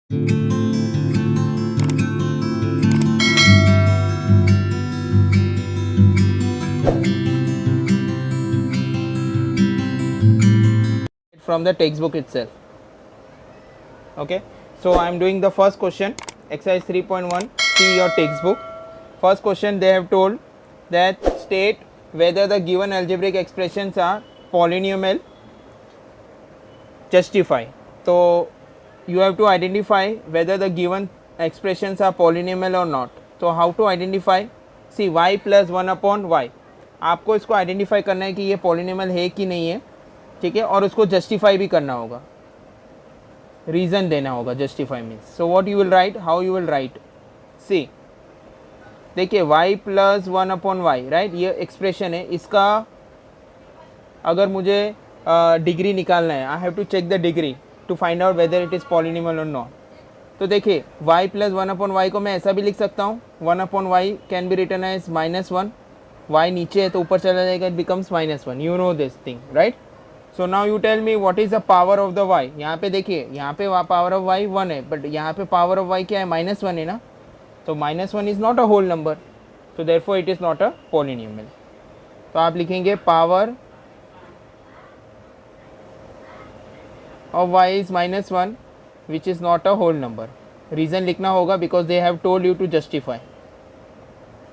from the textbook itself. Okay, so I am doing the first question, exercise 3.1. See your textbook. First question, they have told that state whether the given algebraic expressions are polynomial. Justify. So you have to identify whether the given expressions are polynomial or not. So how to identify? See, y plus 1 upon y. आपको इसको identify करना है कि ये polynomial है कि नहीं है, ठीक है, और उसको जस्टिफाई भी करना होगा, रीज़न देना होगा. Justify means, so what you will write, how you will write. See, देखिए y plus 1 upon Y, right, ये एक्सप्रेशन है. इसका अगर मुझे डिग्री निकालना है, I have to check the degree to find out whether it is polynomial और not. तो देखिए y प्लस 1 अपॉन वाई को मैं ऐसा भी लिख सकता हूँ, 1 upon y can be written as -1. y नीचे है तो ऊपर चला जाएगा, it becomes -1. You know this thing, right. So now you tell me what is the power of the y. यहाँ पे देखिए, यहाँ पे पावर ऑफ y 1 है, बट यहाँ पे पावर ऑफ y क्या है, -1 है ना. तो -1 is not a whole number, so therefore it is not a polynomial. तो आप लिखेंगे power of y is -1 which is not a whole number. Reason लिखना होगा because they have told you to justify,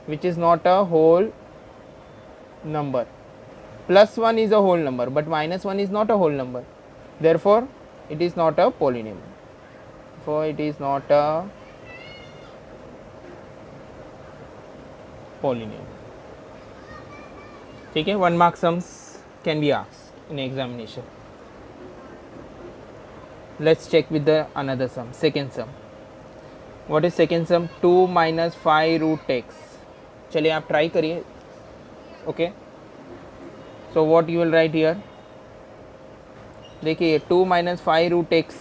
which is not a whole number. +1 is a whole number but -1 is not a whole number, therefore it is not a polynomial. So it is not a polynomial. ठीक है, 1 mark sums can be asked in examination. Let's check with the another sum, second sum. What is second sum? 2 minus 5 root x. चलिए आप try करिए. Okay, so what you will right here. देखिए 2 minus 5 root x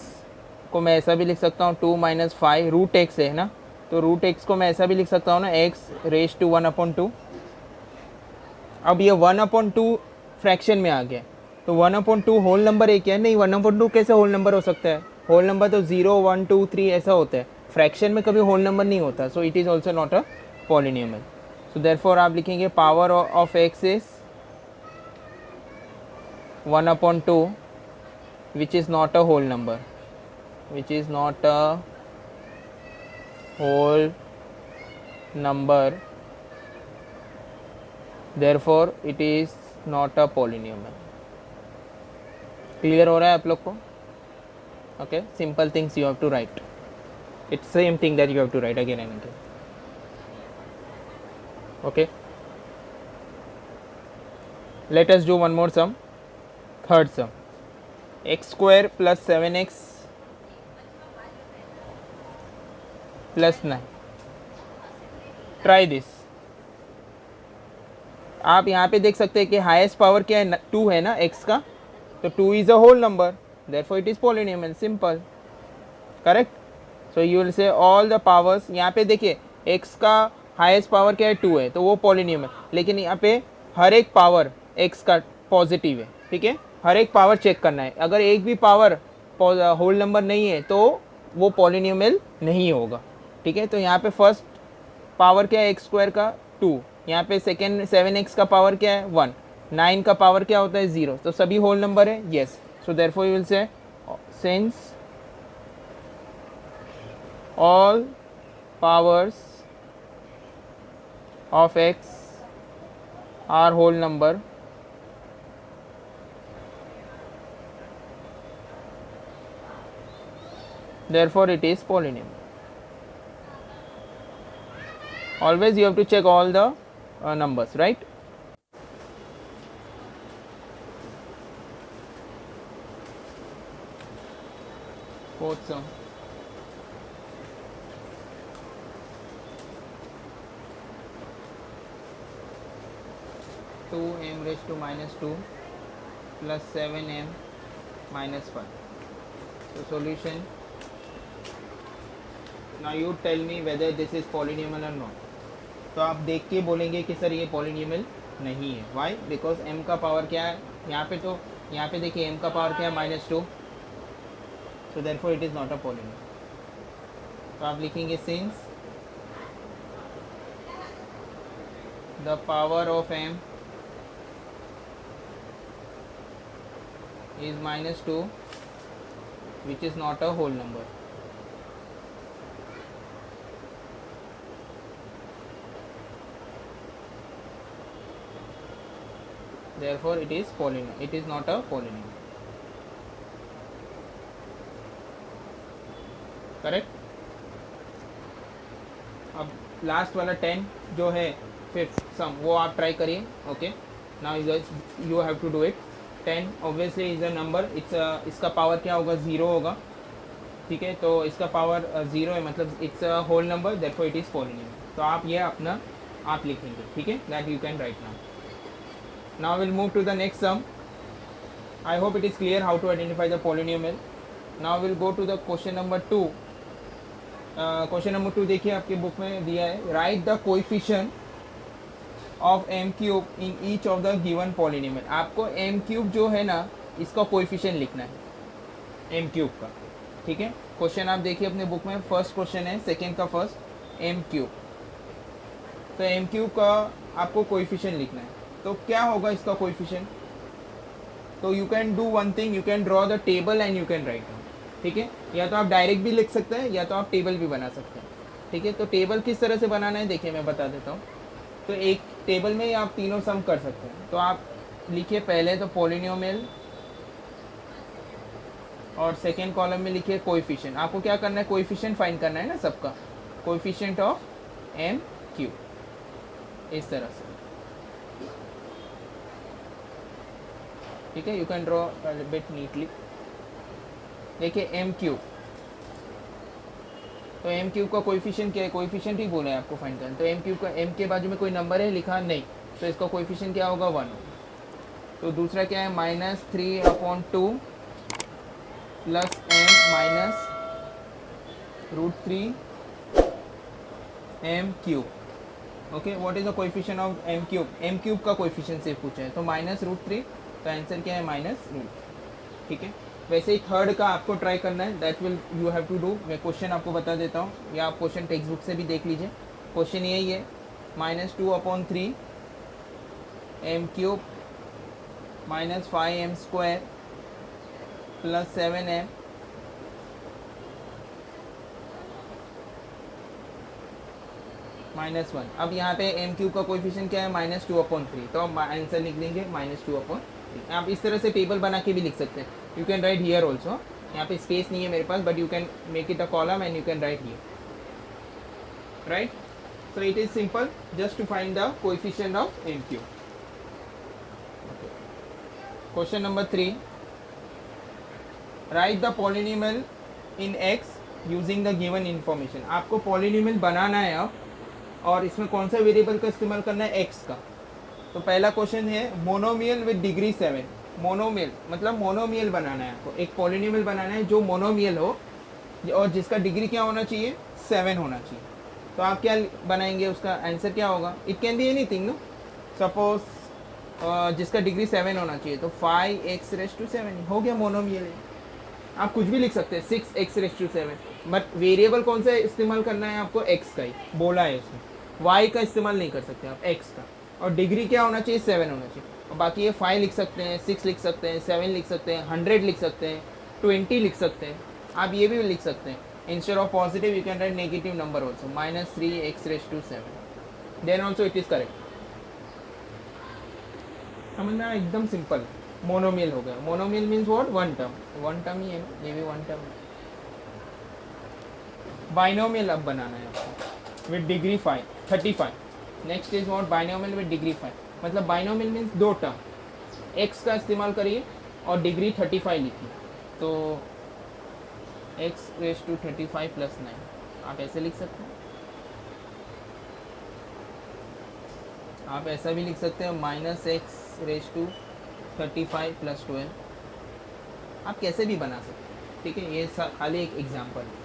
को मैं ऐसा भी लिख सकता हूँ, 2 माइनस 5 रूट एक्स है ना, तो रूट एक्स को मैं ऐसा भी लिख सकता हूँ ना, एक्स रेज टू 1/2. अब ये 1/2 फ्रैक्शन में आ गया, तो 1/2 होल नंबर है क्या? नहीं, 1/2 कैसे होल नंबर हो सकता है? होल नंबर तो 0, 1, 2, 3 ऐसा होता है, फ्रैक्शन में कभी होल नंबर नहीं होता. So it is also not a polynomial. So therefore आप लिखेंगे power of x is 1/2 which is not a whole number, which is not a whole number, therefore it is not a polynomial. Clear हो रहा है आप लोग को? Okay, simple things you have to write. It's same thing that you have to write again and again. Okay, let us do one more sum. Third sum, x² plus 7x plus 9. Try this. आप यहाँ पे देख सकते हैं कि highest power क्या है, 2 है ना x का, तो 2 is a whole number, therefore it is polynomial. Simple, correct. So you will say all the powers. यहाँ पे देखिए x का हाईएस्ट पावर क्या है, 2 है, तो वो पॉलिनोमियल. लेकिन यहाँ पे हर एक पावर x का पॉजिटिव है, ठीक है, हर एक पावर चेक करना है. अगर एक भी पावर होल नंबर नहीं है तो वो पॉलिनोमियल नहीं होगा, ठीक है. तो यहाँ पे फर्स्ट पावर क्या है x² का, 2. यहाँ पे सेकेंड 7x का पावर क्या है, 1. 9 का पावर क्या होता है, 0. तो सभी होल नंबर है, yes. So therefore you will say since all powers of x are whole number, therefore it is polynomial. Always you have to check all the numbers, right? Fourth sum. Two m raised to -2 plus 7m minus 1. So solution. Now you tell me whether this is polynomial or not. तो आप देख के बोलेंगे कि sir ये polynomial नहीं है. Why? Because m का पावर क्या है यहाँ पे, तो यहाँ पे देखिए m का पावर क्या है, -2. So therefore it is not a polynomial. तो आप लिखेंगे since the power of m is -2 which is not a whole number. Therefore it is polynomial, it is not a polynomial. Correct. अब last वाला 10 जो है fifth सम वो आप try करिए. Okay, now you have to do it. 10 obviously is a number, इसका power क्या होगा, 0 होगा. ठीक है, तो इसका पावर 0 है, मतलब it's a whole number, therefore it is polynomial. तो आप ये अपना आप लिखेंगे. ठीक है, that you can write now. Now will move to the next sum. I hope it is clear how to identify the polynomial. Now will go to the question number 2. Question number 2 देखिए, आपके book में दिया है, write the coefficient of m cube in each of the given polynomial. आपको m cube जो है ना, इसका कोएफिशिएंट लिखना है m क्यूब का. ठीक है, क्वेश्चन आप देखिए अपने बुक में, फर्स्ट क्वेश्चन है सेकंड का फर्स्ट, m क्यूब. तो m क्यूब का आपको कोएफिशिएंट लिखना है. तो क्या होगा इसका कोएफिशिएंट? तो you can do one thing, you can draw the table and you can right. ठीक है, या तो आप डायरेक्ट भी लिख सकते हैं या तो आप टेबल भी बना सकते हैं. ठीक है, तो टेबल किस तरह से बनाना है देखिए मैं बता देता हूँ. तो एक टेबल में आप तीनों सम कर सकते हैं. तो आप लिखिए पहले तो पॉलिनोमियल और सेकेंड कॉलम में लिखिए कोएफिशिएंट. आपको क्या करना है, कोएफिशिएंट फाइंड करना है ना सबका. कोएफिशिएंट ऑफ m क्यूब इस तरह से. ठीक है, you can draw bit neatly. देखिए m क्यूब, तो m क्यूब का कोएफिशिएंट क्या है, कोएफिशिएंट ही बोला है आपको फाइंड करना. तो m क्यूब का, m के बाजू में कोई नंबर है लिखा नहीं, तो इसका कोएफिशिएंट क्या होगा, 1. तो दूसरा क्या है, -3/2 plus m minus √3 m cube. Okay, what is the coefficient of m cube? m cube का कोएफिशिएंट से पूछा है, तो -√3, तो आंसर क्या है, -√. ठीक है, वैसे ही थर्ड का आपको ट्राई करना है, that will you have to do. मैं क्वेश्चन आपको बता देता हूँ, या आप क्वेश्चन टेक्स्ट बुक से भी देख लीजिए. क्वेश्चन यही है, -2/3 m cube -5m² plus 7m -1. अब यहाँ पे m क्यूब का कोएफिशिएंट क्या है, -2/3, तो हम आंसर लिख देंगे -2/3. आप इस तरह से टेबल बना के भी लिख सकते हैं. You can write here also. यहाँ पे स्पेस नहीं है मेरे पास, but you can make it a column and you can write here. Right, so it is simple, just to find the coefficient of m cube. Question number 3, write the polynomial in x using the given information. आपको polynomial बनाना है अब, और इसमें कौन सा variable का इस्तेमाल करना है, x का. तो पहला क्वेश्चन है, मोनोमियल विद डिग्री 7. मोनोमियल मतलब मोनोमियल बनाना है आपको, एक पॉलिनोमियल बनाना है जो मोनोमियल हो और जिसका डिग्री क्या होना चाहिए, 7 होना चाहिए. तो आप क्या बनाएंगे, उसका आंसर क्या होगा, it can be anything. No, suppose जिसका डिग्री 7 होना चाहिए, तो 5x⁻7 हो गया, मोनोमियल है. आप कुछ भी लिख सकते हैं, 6x⁻7, बट वेरिएबल कौन सा इस्तेमाल करना है आपको, x का ही बोला है इसमें. y का इस्तेमाल नहीं कर सकते आप, x का. और डिग्री क्या होना चाहिए, 7 होना चाहिए. और बाकी ये 5 लिख सकते हैं, 6 लिख सकते हैं, 7 लिख सकते हैं, 100 लिख सकते हैं, 20 लिख सकते हैं. आप ये भी लिख सकते हैं, instead of positive you can write negative number also, -3x⁻7. Then also it is correct. समझना एकदम सिंपल. मोनोमियल हो गया. Monomial means what, one term ही है ना, ये भी वन टर्म है. बाइनोमियल अब बनाना है आपको with degree 35. Next is what, binomial with degree 5. मतलब बाइनोमियल मीन्स 2 टर्म, x का इस्तेमाल करिए और डिग्री 35 लिखिए. तो x⁻35 + 9, आप ऐसे लिख सकते हैं. आप ऐसा भी लिख सकते हैं, -x⁻35 + 12. आप कैसे भी बना सकते हैं. ठीक है, ये खाली एक एग्जाम्पल है.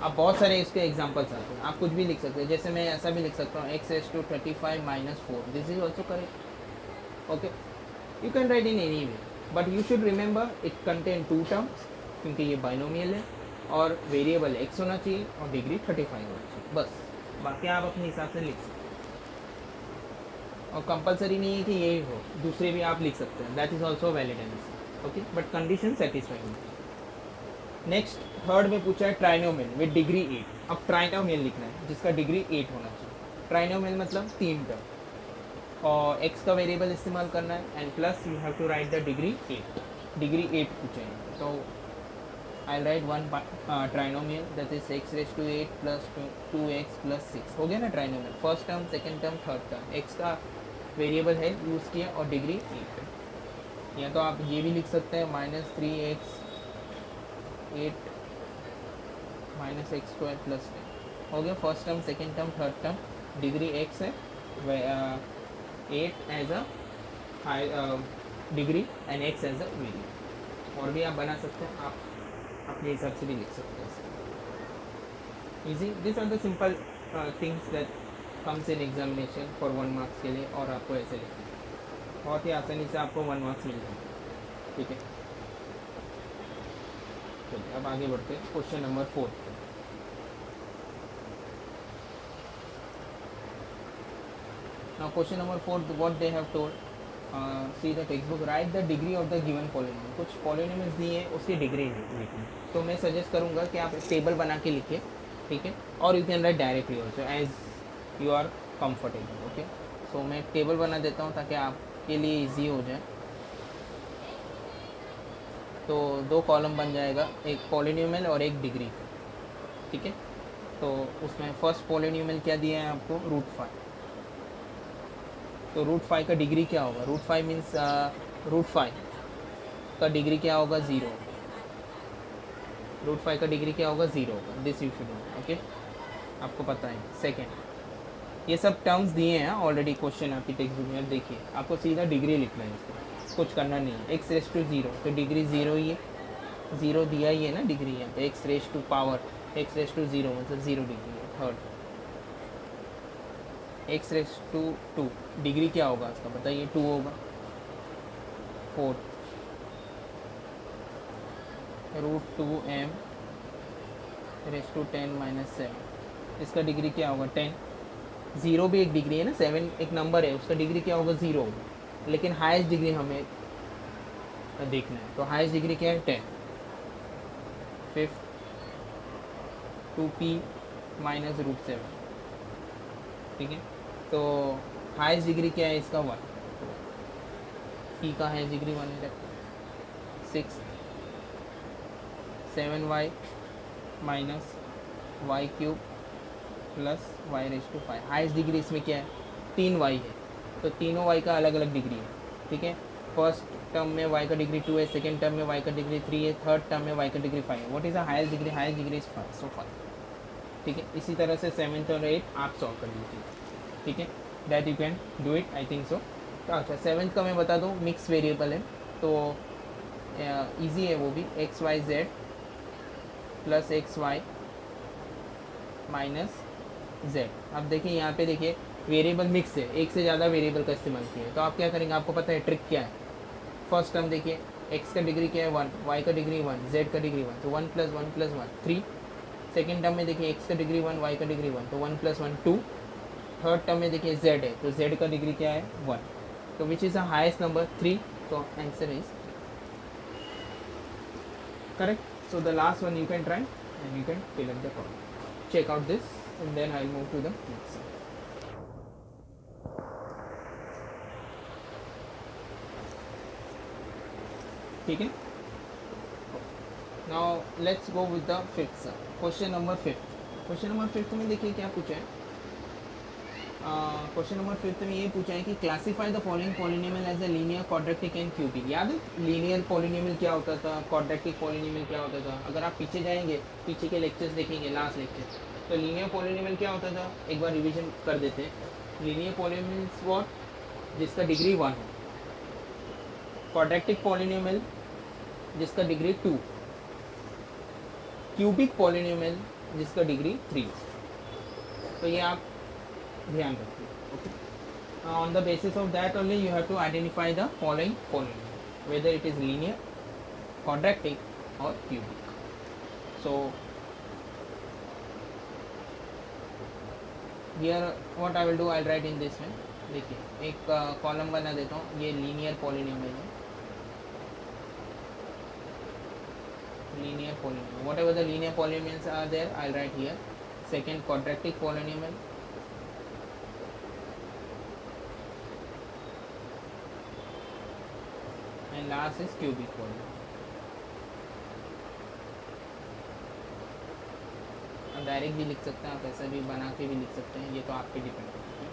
आप बहुत सारे इसके एग्जांपल्स आते हैं, आप कुछ भी लिख सकते हैं. जैसे मैं ऐसा भी लिख सकता हूँ, x⁻35 - 4. This is also correct. Okay, you can right in any way, but you should remember it contain 2 terms, क्योंकि ये बाइनोमियल है. और वेरिएबल एक्स होना चाहिए और डिग्री 35 होना चाहिए, बस। बाकी आप अपने हिसाब से लिख सकते हैं और कंपलसरी नहीं है कि यही हो, दूसरे भी आप लिख सकते हैं, that is also valid answer, okay, but condition satisfied. Next third में पूछा है ट्राइनोमियल विद डिग्री 8। अब ट्राइनोमियल लिखना है जिसका डिग्री 8 होना चाहिए। ट्राइनोमियल मतलब 3 टर्म और एक्स का वेरिएबल इस्तेमाल करना है and plus you have to write the degree 8। Degree 8 पूछे हैं तो I write one trinomial that is x raise to 8 plus 2x plus 6। हो गया ना trinomial, first term, second term, third term, X का वेरिएबल है यूज़ किया और डिग्री 8। या तो आप ये भी लिख सकते हैं -3x 8 minus x square plus 10। हो गया first term, second term, third term, degree x है 8 as a degree and x as a variable. और भी आप बना सकते हैं, आप अपने हिसाब से भी लिख सकते हैं। Easy, this are the simple things that comes in examination for 1 marks के लिए, और आपको ऐसे लिखना है, बहुत ही आसानी से आपको 1 मार्क्स मिल जाएगा, ठीक है। चलिए अब आगे बढ़ते हैं क्वेश्चन नंबर 4 पे। Now question number 4, what they have told, see the textbook, write the degree of the given polynomial। कुछ polynomials दिए हैं उसकी डिग्री लिखनी। तो मैं सजेस्ट करूँगा कि आप टेबल बना के लिखिए, ठीक है, और you can write directly also as you are comfortable, okay. So मैं टेबल बना देता हूँ ताकि आपके लिए ईजी हो जाए। तो 2 कॉलम बन जाएगा, एक पॉलिनोमियल और एक डिग्री, ठीक है। तो उसमें फर्स्ट पॉलिनोमियल क्या दिया है आपको, √5। तो √5 का डिग्री क्या होगा, √5 मीन्स √5 का डिग्री क्या होगा, 0। √5 का डिग्री क्या होगा, 0 होगा। This you should know, okay, आपको पता है। सेकेंड, ये सब टर्म्स दिए हैं ऑलरेडी क्वेश्चन आपकी टेक्स्ट बुक में, देखिए आपको सीधा डिग्री लिखना है, इसको कुछ करना नहीं है। x रेज टू 0 तो डिग्री 0 ही है, 0 दिया ही है ना डिग्री यहाँ पे, x raise to power x raise to 0 मतलब 0 डिग्री है। Third, x raise to 2 degree क्या होगा उसका बताइए, 2 होगा। फोर्थ, √2m रेज टू 10 - 7, इसका डिग्री क्या होगा, 10। 0 भी एक डिग्री है ना, 7 एक नंबर है, उसका डिग्री क्या होगा, 0 होगा। लेकिन हाईएस्ट डिग्री हमें देखना है, तो हाईएस्ट डिग्री क्या है, 10। फिफ्थ, 2p - √7, ठीक है। तो हाईएस्ट डिग्री क्या है इसका, 1। p का हाईएस्ट डिग्री 1 है। Six, 7y - y³ plus y⁵5, highest degree इसमें क्या है, 3y है। तो तीनों y का अलग अलग डिग्री है, ठीक है। फर्स्ट टर्म में y का डिग्री 2 है, सेकेंड टर्म में y का डिग्री 3 है, थर्ड टर्म में y का डिग्री 5 है। What is the highest degree, highest degree is 5, सो 5, ठीक है। इसी तरह से 7th और 8 आप सॉल्व कर लीजिए, ठीक है, that you can do it, I think सो। अच्छा 7th का मैं बता दूँ, मिक्स वेरिएबल है तो ईजी है वो भी, xyz plus xy minus z। अब देखिए यहाँ पे देखिए वेरिएबल मिक्स है, एक से ज़्यादा वेरिएबल का इस्तेमाल किया है, तो आप क्या करेंगे, आपको पता है ट्रिक क्या है। फर्स्ट टर्म देखिए, x का डिग्री क्या है, 1, y का डिग्री 1, z का डिग्री 1, तो 1 + 1 + 1 3। सेकेंड टर्म में देखिए x का डिग्री 1, y का डिग्री 1, तो 1 + 1 2। थर्ड टर्म में देखिए z है, तो z का डिग्री क्या है, 1। तो which is the highest number, 3। तो answer is correct. So the last one you can try and you can fill up the problem. Check out this and then I'll move to the next one. ठीक है, now let's go with the fifth sir. Question number 5. Question number 5 में देखिए क्या पूछा है। Question number 5 में ये पूछा है कि classify the following polynomial as a linear, quadratic and cubic. याद है लीनियर पॉलिनोमियल क्या होता था, क्वाड्रेटिक पॉलिनोमियल क्या होता था। अगर आप पीछे जाएंगे, पीछे के लेक्चर्स देखेंगे, लास्ट लेक्चर, तो लीनियर पॉलिनोमियल क्या होता था, एक बार रिवीजन कर देते हैं। लीनियर पॉलिनोमियल व्हाट, जिसका डिग्री 1 हो। क्वाड्रेटिक पॉलिनोमियल जिसका डिग्री 2। क्यूबिक पॉलिनोमियल जिसका डिग्री 3। तो ये आप ध्यान रखिए, okay. On the basis of that only you have to identify the following polynomial, whether it is linear, quadratic और cubic. So here what I will do, I'll write in this way. देखिए एक column बना देता हूँ, ये linear polynomial है, linear polynomial, whatever the linear polynomials are there I'll write here. Second quadratic polynomial, and last is cubic polynomial. आप direct भी लिख सकते हैं, आप ऐसा भी बना के भी लिख सकते हैं, ये तो आप पे डिपेंड करता है.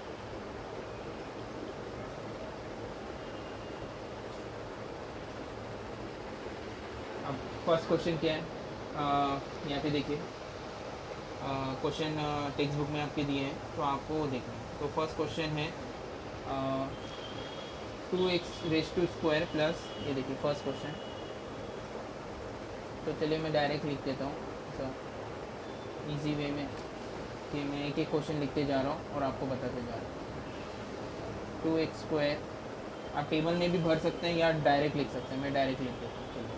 अब फर्स्ट क्वेश्चन क्या है, यहाँ पे देखिए क्वेश्चन टेक्स्ट बुक में आपके दिए हैं, तो आपको वो देखना है. तो फर्स्ट क्वेश्चन है 2x² प्लस, ये देखिए फर्स्ट क्वेश्चन. तो चलिए मैं डायरेक्ट लिख देता हूँ ऐसा इजी वे में, कि मैं एक एक क्वेश्चन लिखते जा रहा हूँ और आपको बताते जा रहा हूँ. 2x², आप टेबल में भी भर सकते हैं या डायरेक्ट लिख सकते हैं, मैं डायरेक्ट लिख देता हूँ. चलिए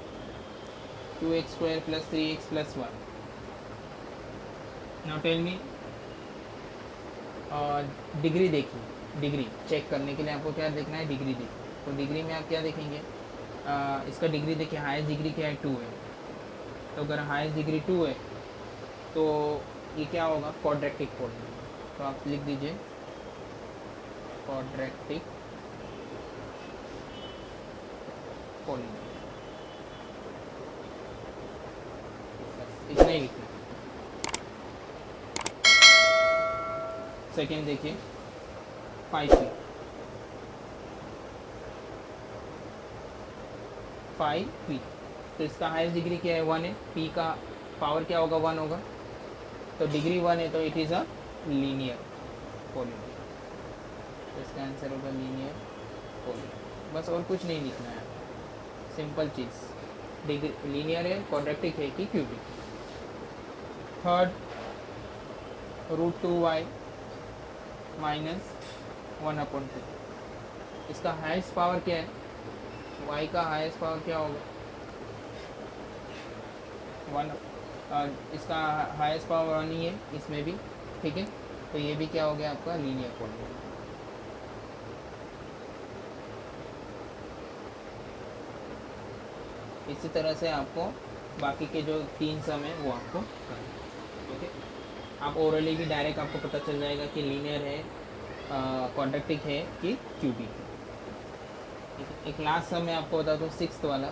2x² plus 3x plus 1. Now tell me, degree देखिए, डिग्री चेक करने के लिए आपको क्या देखना है, डिग्री देखिए. तो डिग्री में आप क्या देखेंगे, इसका डिग्री देखिए, हाईएस्ट डिग्री क्या है, 2 है. तो अगर हाईएस्ट डिग्री 2 है तो ये क्या होगा, क्वाड्रेटिक पॉलिनोमियल. तो आप लिख दीजिए क्वाड्रेटिक पॉलिनोमियल, इतना ही लिखना. सेकेंड देखिए 5p, 5p. तो इसका हाईएस्ट डिग्री क्या है, 1 है. p का पावर क्या होगा, 1 होगा. तो डिग्री 1 है तो it is a linear polynomial. तो इसका आंसर होगा लीनियर पॉलिनोमियल. बस और कुछ नहीं लिखना है, सिंपल चीज़. डिग्री लीनियर है, क्वाड्रेटिक है कि क्यूबिक. Third √2y minus 1/2. इसका हाईएस्ट पावर क्या है, y का हाईएस्ट पावर क्या होगा, 1. इसका हाईएस्ट पावर 1 ही है इसमें भी, ठीक है. तो ये भी क्या हो गया आपका, लीनियर पॉलिनोमियल. इसी तरह से आपको बाकी के जो 3 सम है वो आपको करना है. ओके, आप ओरली भी डायरेक्ट आपको पता चल जाएगा कि लीनियर है, क्वाड्रेटिक है कि क्यूबिक है. एक लास्ट सम मैं आपको बता दूँ, 6th वाला.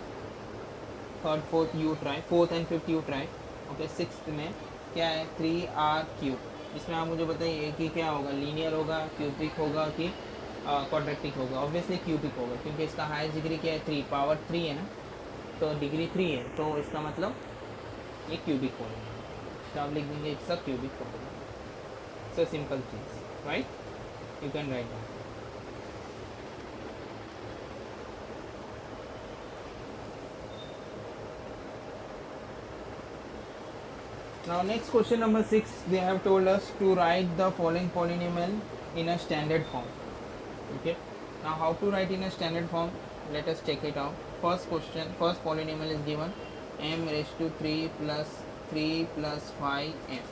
Third fourth you try, 4th and 5th you try. Okay, 6th में क्या है, 3r³. इसमें आप मुझे बताइए कि क्या होगा, लीनियर होगा, क्यूबिक होगा कि क्वाड्रेटिक होगा. ऑब्वियसली क्यूबिक होगा, क्योंकि इसका हाईएस्ट डिग्री क्या है, 3, पावर 3 है ना, तो डिग्री 3 है, तो इसका मतलब ये क्यूबिक होगा. तो आप लिख देंगे इट्स अ क्यूबिक होगा. So simple cheese, right, you can write down. Now next question number 6, they have told us to write the following polynomial in a standard form. Okay, now how to write in a standard form, let us check it out. First question, first polynomial is given m⁻³ plus 3 plus 5m.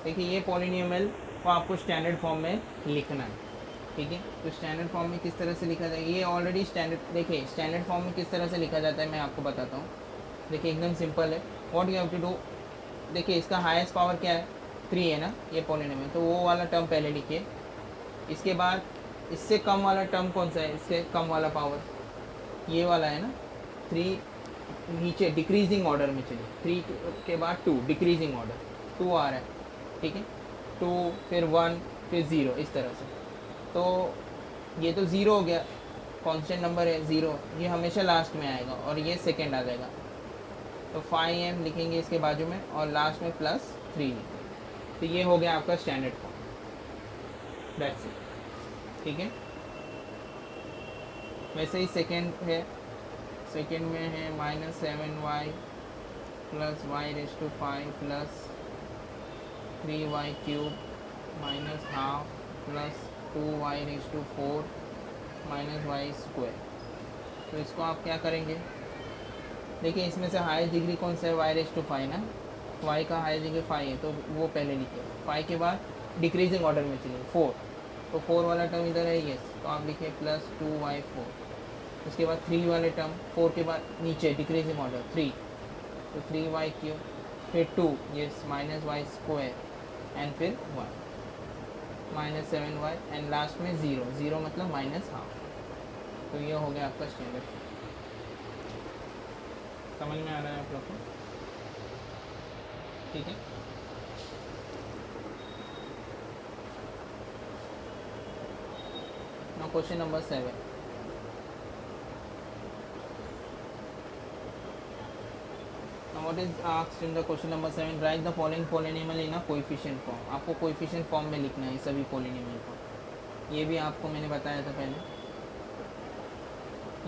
देखिए ये polynomial को आपको standard form में लिखना है, ठीक है. तो स्टैंडर्ड फॉर्म में किस तरह से लिखा जाएगा, ये ऑलरेडी स्टैंडर्ड, देखिए स्टैंडर्ड फॉर्म में किस तरह से लिखा जाता है मैं आपको बताता हूँ. देखिए एकदम सिंपल है. What you have to do, देखिए इसका हाईएस्ट पावर क्या है, 3 है ना ये पॉलिनोमियल, तो वो वाला टर्म पहले लिखिए. इसके बाद इससे कम वाला टर्म कौन सा है, इससे कम वाला पावर ये वाला है ना, 3. नीचे डिक्रीजिंग ऑर्डर में चलिए, 3 के बाद 2, डिक्रीजिंग ऑर्डर 2 आ रहा है, ठीक है. 2 फिर 1 फिर 0, इस तरह से. तो ये तो 0 हो गया, कांस्टेंट नंबर है 0, ये हमेशा लास्ट में आएगा और ये सेकेंड आ जाएगा. तो 5m लिखेंगे इसके बाजू में और लास्ट में प्लस 3 लिखेंगे. तो ये हो गया आपका स्टैंडर्ड फॉर्म, दैट्स इट, ठीक है. वैसे ही सेकेंड है, सेकेंड में है -7y plus y⁵ plus 3y³ minus half plus 2y⁴ minus y². तो इसको आप क्या करेंगे, देखिए इसमें से हाईएस्ट डिग्री कौन सा है, y⁵ ना, y का हायर डिग्री 5 है तो वो पहले लिखिए। 5 के बाद डिक्रीजिंग ऑर्डर में चलिए 4, तो 4 वाला टर्म इधर है यस, तो आप लिखिए प्लस 2y4। उसके बाद 3 वाले टर्म 4 के बाद नीचे डिक्रीजिंग ऑर्डर 3, तो 3y3, फिर 2 यस माइनस वाई स्क्वायर एंड फिर 1 माइनस 7y एंड लास्ट में 0, 0 मतलब माइनस हाफ। तो ये हो गया आपका स्टैंडर्ड। समझ में आ रहा है आप लोग को? ठीक है। Now question number 7। Now what is asked in the question number 7? Write the following polynomial in a coefficient form. आपको कोएफिशिएंट फॉर्म में लिखना है सभी पोलिनोमियल को। ये भी आपको मैंने बताया था पहले।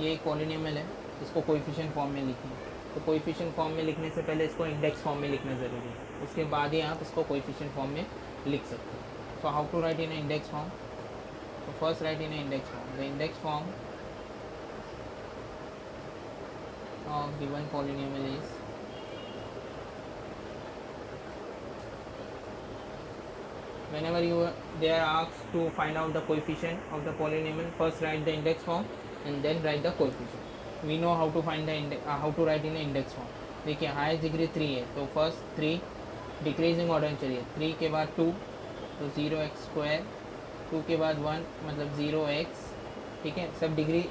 ये एक पोलिनोमियल है, इसको कोएफिशिएंट फॉर्म में लिखिए। तो कोएफिशिएंट फॉर्म में लिखने से पहले इसको इंडेक्स फॉर्म में लिखना ज़रूरी है, उसके बाद ही आप इसको कोएफिशिएंट फॉर्म में लिख सकते हो। तो how to write in index form? तो first write in index form. The index form of given polynomial is whenever they are asked to find out the coefficient of the polynomial, first write the index form and then write the coefficient. We know how to find the how to write in the index form. देखिए highest degree 3 है तो first 3 decreasing order चलिए, 3 के बाद 2 तो 0x², 2 के बाद 1 मतलब 0x, ठीक है। सब डिग्री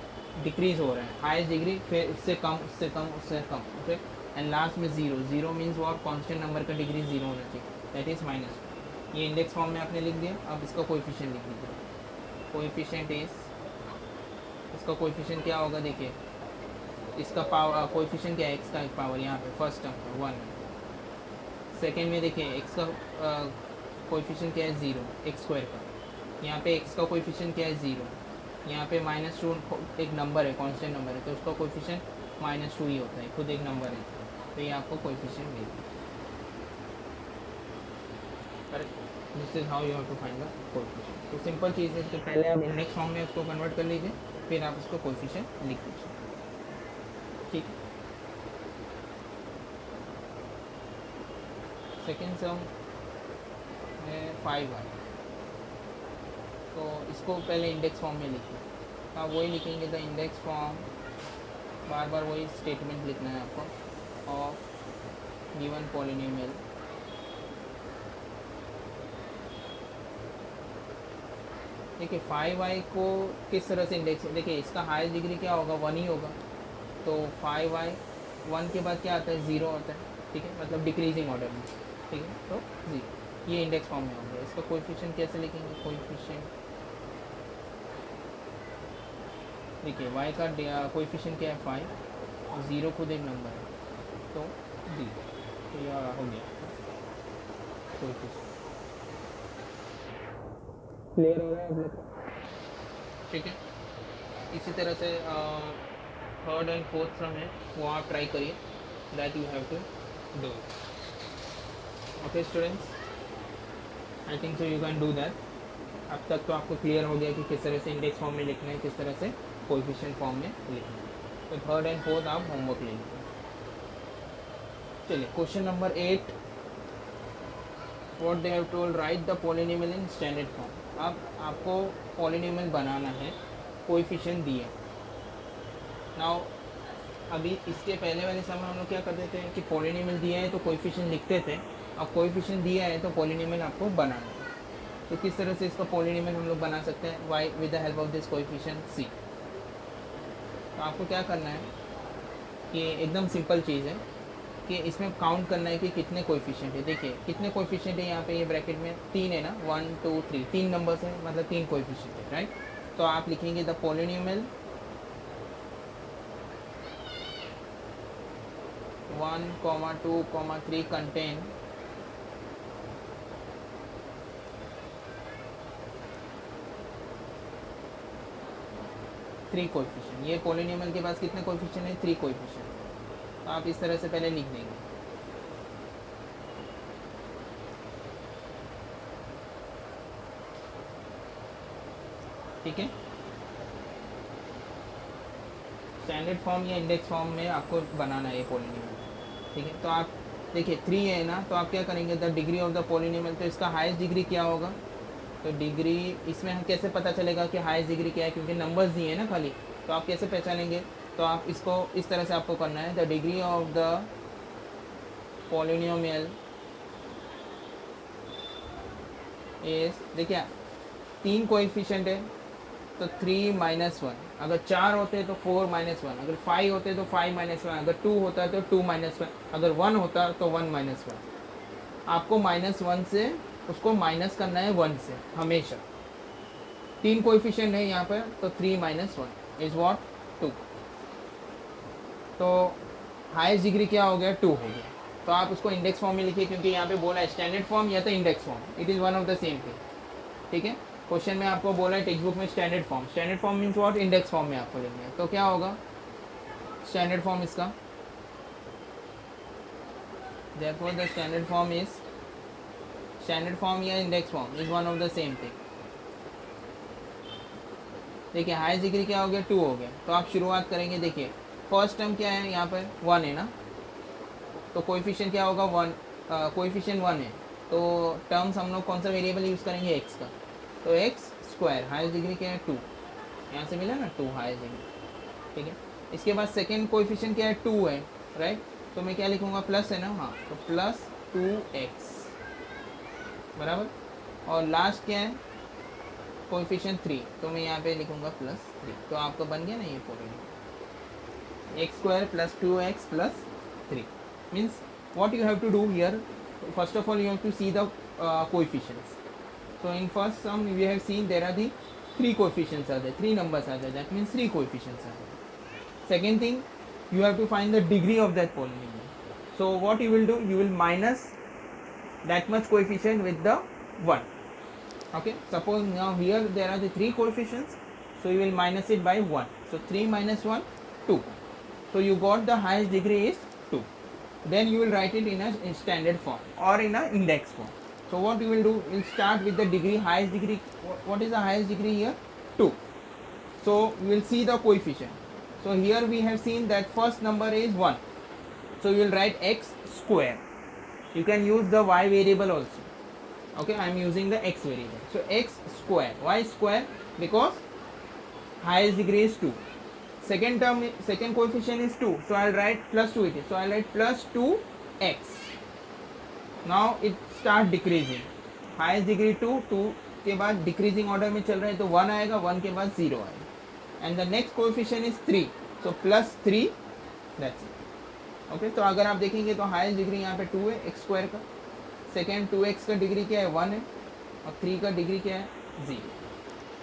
डिक्रीज हो रहा है, हाईएस्ट डिग्री फिर उससे कम उससे कम उससे कम, ओके। एंड लास्ट में 0, 0 मीन्स वॉट कांस्टेंट नंबर का डिग्री 0 होना चाहिए, दैट इज़ -2। ये इंडेक्स फॉर्म में आपने लिख दिया। अब इसका कोएफिशिएंट लिख दीजिए। कोएफिशिएंट इज, इसका कोएफिशिएंट क्या होगा देखिए, इसका पावर कोएफिशिएंट क्या है, एक्स का एक पावर यहाँ पे फर्स्ट टर्म का 1 है। सेकेंड में देखिए एक्स का कोएफिशिएंट क्या है 0, x² का। यहाँ पे एक्स का कोएफिशिएंट क्या है 0, यहाँ पे -2 एक नंबर है, कांस्टेंट नंबर है, तो उसका कोएफिशिएंट -2 ही होता है, खुद एक नंबर है, तो ये आपको कोएफिशिएंट मिल गया। Correct. This is how you have to find the coefficient. तो सिंपल चीज़ है, तो पहले आप इंडेक्स फॉर्म में उसको कन्वर्ट कर लीजिए, फिर आप उसको कोएफिशिएंट लिख दीजिए, ठीक है। सेकेंड सम है 5y, तो इसको पहले इंडेक्स फॉर्म में लिखिए। तो आप वही लिखेंगे द इंडेक्स फॉर्म, बार बार वही स्टेटमेंट लिखना है आपको, ऑफ गिवन पॉलिनोमियल देखिए 5y को किस तरह से इंडेक्स, देखिए इसका हाईएस्ट डिग्री क्या होगा 1 ही होगा, तो 5y 1 के बाद क्या आता है 0 आता है, ठीक है, मतलब डिक्रीजिंग ऑर्डर में, ठीक है। तो 0 ये इंडेक्स फॉर्म में हो गया। इसका कोएफिशिएंट कैसे लिखेंगे, कोएफिशिएंट देखिए y का कोएफिशिएंट क्या है 5 और 0 खुद एक नंबर है, तो 0, तो यह हो गया कोएफिशिएंट। क्लियर हो रहा है आप लोग को, ठीक है। इसी तरह से थर्ड एंड फोर्थ सम है वो आप ट्राई करिए, that you have to do. Okay students, I think so you can do that. अब तक तो आपको क्लियर हो गया कि किस तरह से इंडेक्स फॉर्म में लिखना है, किस तरह से कोएफिशिएंट फॉर्म में लिखना है। तो थर्ड एंड फोर्थ आप होमवर्क ले लीजिए। चलिए question number 8, what they have told, right the polynomial in standard form. अब आपको पॉलिनोमियल बनाना है, कोएफिशिएंट दिए। नाउ अभी इसके पहले वाले समय हम लोग क्या करते थे कि पॉलिनोमियल दिया है तो कोएफिशिएंट लिखते थे, अब कोएफिशिएंट दिया है तो पॉलिनोमियल आपको बनाना है। तो किस तरह से इसका पॉलिनोमियल हम लोग बना सकते हैं, Y with the help of this coefficient C. तो आपको क्या करना है कि एकदम सिंपल चीज़ है कि इसमें काउंट करना है कि कितने कोएफिशिएंट है। देखिए कितने कोएफिशिएंट है यहाँ पे, ये ब्रैकेट में 3 है ना, 1 2 3, 3 नंबर्स है, मतलब 3 कोएफिशिएंट है, राइट। तो आप लिखेंगे the polynomial 1, 2, 3 contain three coefficient. ये पॉलिनोमियल के पास कितने कोएफिशिएंट है, 3 कोएफिशिएंट। तो आप इस तरह से पहले लिख देंगे, ठीक है। स्टैंडर्ड फॉर्म या इंडेक्स फॉर्म में आपको बनाना है ये पॉलिनोमियल, ठीक है। तो आप देखिए 3 है ना, तो आप क्या करेंगे, the degree of the polynomial, तो इसका हाईएस्ट डिग्री क्या होगा, तो डिग्री इसमें हम कैसे पता चलेगा कि हाईएस्ट डिग्री क्या है, क्योंकि नंबर्स दिए हैं ना खाली, तो आप कैसे पहचानेंगे, तो आप इसको इस तरह से आपको करना है, the degree of the polynomial is, देखिए 3 कोएफिशिएंट है तो 3 माइनस 1, अगर 4 होते तो 4 माइनस 1, अगर 5 होते तो 5 माइनस 1, अगर 2 होता है तो 2 माइनस 1, अगर 1 होता तो 1 माइनस 1। आपको -1 से उसको माइनस करना है 1 से हमेशा। 3 कोएफिशिएंट है यहाँ पर, तो 3 माइनस 1 इज व्हाट 2। तो हाईएस्ट डिग्री क्या हो गया, 2 हो गया। तो आप उसको इंडेक्स फॉर्म में लिखिए, क्योंकि यहाँ पे बोला है स्टैंडर्ड फॉर्म या तो index form, it is one of the same thing. ठीक है, क्वेश्चन में आपको बोला है टेक्स्ट बुक में standard form, standard form means what, index form में आपको लिखना है। तो क्या होगा स्टैंडर्ड फॉर्म इसका, therefore the standard form is, standard form या index form is one of the same thing. देखिए हाईएस्ट डिग्री क्या हो गया, 2 हो गया। तो आप शुरुआत करेंगे, देखिए फर्स्ट टर्म क्या है यहाँ पर 1 है ना, तो कोएफिशिएंट क्या होगा 1, कोएफिशिएंट 1 है, तो टर्म्स हम लोग कौन सा वेरिएबल यूज़ करेंगे, एक्स का, तो एक्स स्क्वायर, हाईएस्ट डिग्री क्या है 2, यहाँ से मिला ना 2 हाईएस्ट डिग्री। ठीक है, इसके बाद सेकेंड कोएफिशिएंट क्या है 2 है, राइट, तो मैं क्या लिखूँगा, प्लस है ना, हाँ, तो प्लस 2x बराबर, और लास्ट क्या है कोएफिशिएंट 3, तो मैं यहाँ पे लिखूँगा +3। तो आपका बन गया ना ये formula, x square plus 2x plus 3 means what you have to do here, first of all you have to see the coefficients. So in first sum we have seen there are the 3 coefficients are there, 3 numbers are there, that means 3 coefficients are there. Second thing, you have to find the degree of that polynomial. So what you will do, you will minus that much coefficient with the 1. Okay, suppose now here there are the 3 coefficients, so you will minus it by 1, so 3 minus 1 2, so you got the highest degree is 2. Then you will write it in a standard form or in a index form. So what you will do, you will start with the degree, highest degree, what is the highest degree here, 2. So you will see the coefficient. So here we have seen that first number is 1, so you will write x square. You can use the y variable also. Okay, I am using the x variable, so x square, y square, because highest degree is 2. Second term, second coefficient is 2, so I'll write +2 it is, so I'll write +2x. Now it start decreasing, highest degree 2, 2 के बाद decreasing order में चल रहा है, तो 1 आएगा, 1 के बाद 0 आएगा, and the next coefficient is 3, so +3, that's it. Okay, तो अगर आप देखेंगे तो हाईएस्ट डिग्री यहाँ पे 2 है x स्क्वायर का, सेकेंड 2x का डिग्री क्या है 1 है, और 3 का डिग्री क्या है 0,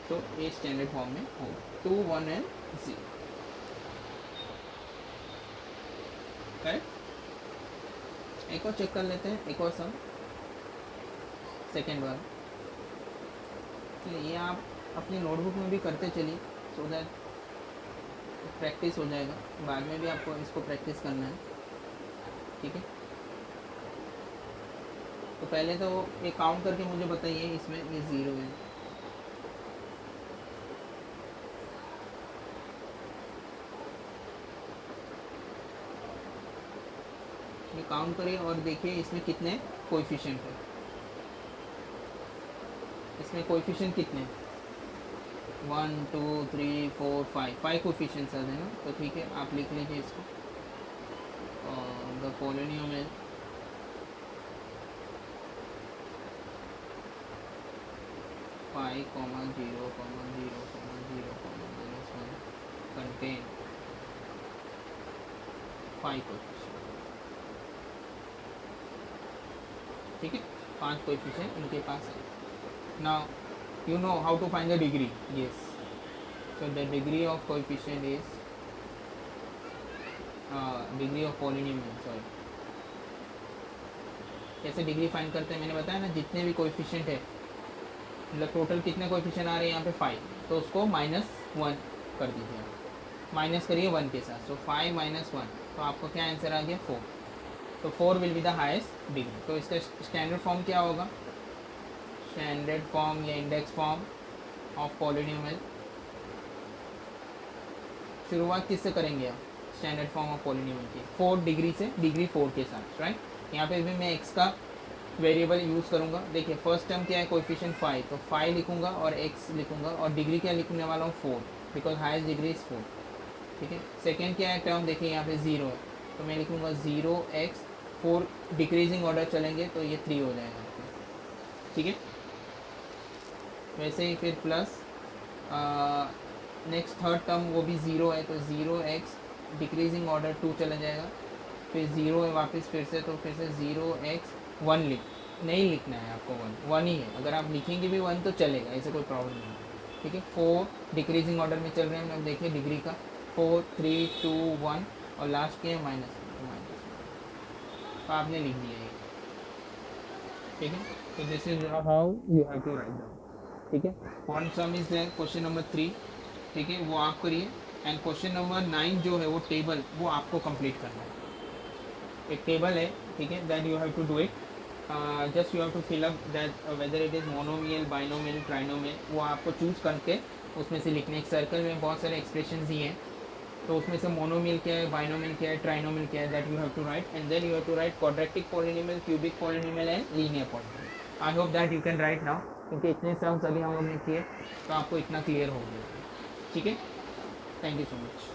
तो ये स्टैंडर्ड फॉर्म में होगा 2 1 एंड 0। करेक्ट, एक और चेक कर लेते हैं, एक और सम, सेकेंड बार, तो ये आप अपनी नोटबुक में भी करते चलिए, सो दैट प्रैक्टिस हो जाएगा, बाद में भी आपको इसको प्रैक्टिस करना है। ठीक है, तो पहले तो ये काउंट करके मुझे बताइए, इसमें ये 0 है, ये काउंट करिए और देखिए इसमें कितने कोएफिशिएंट है, इसमें कोएफिशिएंट कितने, 1 2 3 4 5 कोएफिशिएंट्स आ ना, तो ठीक है आप लिख लीजिए इसको, द पॉलिनोमियल (5, 0, 0, 0, -1) contain 5 कोएफिशिएंट। ठीक है, 5 कोएफिशिएंट इनके पास है। Now you know how to find the degree, yes, so the degree of coefficient is degree of polynomial, sorry, कैसे डिग्री फाइंड करते हैं मैंने बताया ना, जितने भी कोएफिशिएंट है, मतलब टोटल कितने कोएफिशिएंट आ रहे हैं यहाँ पे 5, तो उसको -1 कर दीजिए, माइनस करिए 1 के साथ, सो 5 - 1, तो आपको क्या आंसर आ गया 4, तो 4 will be the highest degree. तो इसका स्टैंडर्ड फॉर्म क्या होगा, स्टैंडर्ड फॉर्म या इंडेक्स फॉर्म ऑफ पॉलिनोमियल, शुरुआत किससे करेंगे आप, स्टैंडर्ड फॉर्म ऑफ पॉलिनोमियल की 4 डिग्री से, डिग्री 4 के साथ, राइट। यहाँ पे भी मैं x का वेरिएबल यूज़ करूँगा। देखिए फर्स्ट टर्म क्या है, कोएफिशिएंट 5, तो 5 लिखूँगा और x लिखूँगा, और डिग्री क्या लिखने वाला हूँ 4, बिकॉज हाईएस्ट डिग्री इज़ 4। ठीक है, सेकेंड क्या है टर्म, देखिए यहाँ पे 0 है, तो मैं लिखूँगा 0x, 4 डिक्रीजिंग ऑर्डर चलेंगे तो ये 3 हो जाएगा। ठीक है, वैसे ही फिर प्लस नेक्स्ट थर्ड टर्म वो भी 0 है, तो 0x डिक्रीजिंग ऑर्डर 2 चला जाएगा, फिर 0 है वापस फिर से, तो फिर से 0x 1 नहीं लिखना है आपको, 1 ही है। अगर आप लिखेंगे भी 1 तो चलेगा, ऐसे कोई प्रॉब्लम नहीं है। ठीक है, 4 डिक्रीजिंग ऑर्डर में चल रहे हैं, अब देखिए डिग्री का 4 3 2 1 और लास्ट के माइनस, तो आपने लिख दिया ये। ठीक है, तो this is how you have to write down. ठीक है, one sum is there, question number 3। ठीक है, वो आप करिए, एंड क्वेश्चन नंबर 9 जो है वो टेबल, वो आपको कंप्लीट करना है। एक टेबल है, ठीक है, that you have to do it, just you have to fill up that whether it is monomial, binomial, trinomial, वो आपको चूज़ करके उसमें से लिखने। एक सर्कल में बहुत सारे एक्सप्रेशन ही हैं, तो उसमें से मोनोमियल क्या है, बाइनोमियल क्या है, ट्राइनोमियल क्या है, that you have to write, and then you have to write quadratic polynomial, cubic polynomial and linear polynomial. I hope that you can write now, क्योंकि इतने सम्स अभी हम लोग ने किए तो आपको इतना क्लियर हो गया। ठीक है, थैंक यू सो मच।